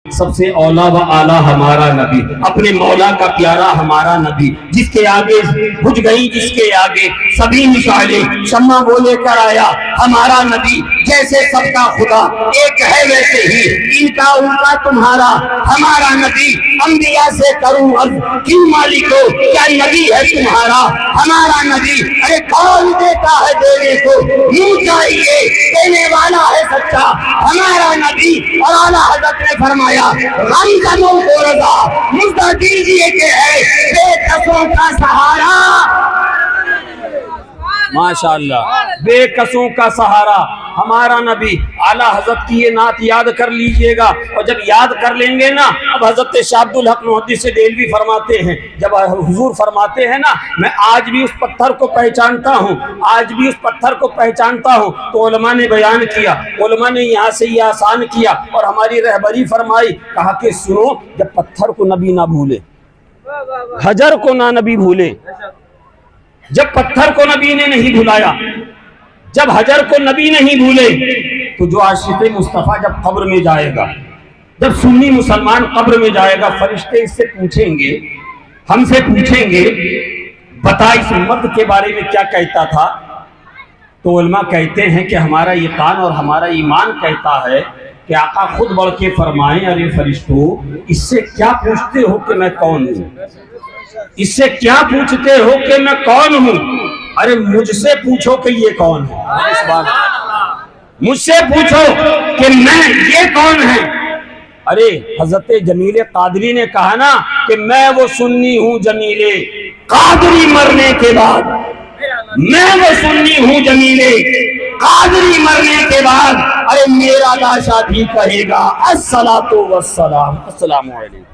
سب سے اولا و اعلیٰ ہمارا نبی، اپنے مولا کا پیارا ہمارا نبی، جس کے آگے بجھ گئی جس کے آگے سبھی مشعلیں، شمع وہ لے کر آیا ہمارا نبی۔ جیسے سب کا خدا ایک ہے ویسے ہی ان کا ان کا تمہارا ہمارا نبی۔ انبیاء سے کروں عرض کیوں مالکو، کیا نبی ہے تمہارا ہمارا نبی؟ ارے کون دیتا ہے دینے کو، منہ چاہیے دینے والا ہے سچا ہمارا نبی۔ اور اعلیٰ حضرت نے فرمایا غم غموں کو رضا مجھے دیجیے کہ ہے بے کسوں کا سہارا۔ ماشاءاللہ، بے کسوں کا سہارا ہمارا نبی۔ اعلیٰ حضرت کی یہ نعت یاد کر لیجئے گا، اور جب یاد کر لیں گے نا، اب حضرت شاہ عبدالحق محدث دہلوی فرماتے ہیں، جب حضور فرماتے ہیں نا میں آج بھی اس پتھر کو پہچانتا ہوں، آج بھی اس پتھر کو پہچانتا ہوں، تو علماء نے بیان کیا، علماء نے یہاں سے یہ آسان کیا اور ہماری رہبری فرمائی، کہا کہ سنو، جب پتھر کو نبی نہ بھولے، حجر کو نہ نبی بھولے، جب پتھر کو نبی نے نہیں بھلایا، جب حجر کو نبی نہیں بھولے، تو جو عاشق مصطفیٰ جب قبر میں جائے گا، جب سنی مسلمان قبر میں جائے گا، فرشتے اس سے پوچھیں گے، ہم سے پوچھیں گے بتا اس امت کے بارے میں کیا کہتا تھا؟ تو علماء کہتے ہیں کہ ہمارا یقین اور ہمارا ایمان کہتا ہے کہ آقا خود بڑھ کے فرمائیں ارے فرشتوں اس سے کیا پوچھتے ہو کہ میں کون ہوں؟ اس سے کیا پوچھتے ہو کہ میں کون ہوں؟ ارے مجھ سے پوچھو کہ یہ کون ہے، مجھ سے پوچھو کہ میں یہ کون ہے۔ ارے حضرت جمیل قادری نے کہا نا کہ میں وہ سنی ہوں جمیل قادری مرنے کے بعد، میں وہ سنی ہوں جمیل قادری مرنے کے بعد۔ ارے میرا لاشا بھی کہے گا الصلاۃ والسلام، السلام علیکم۔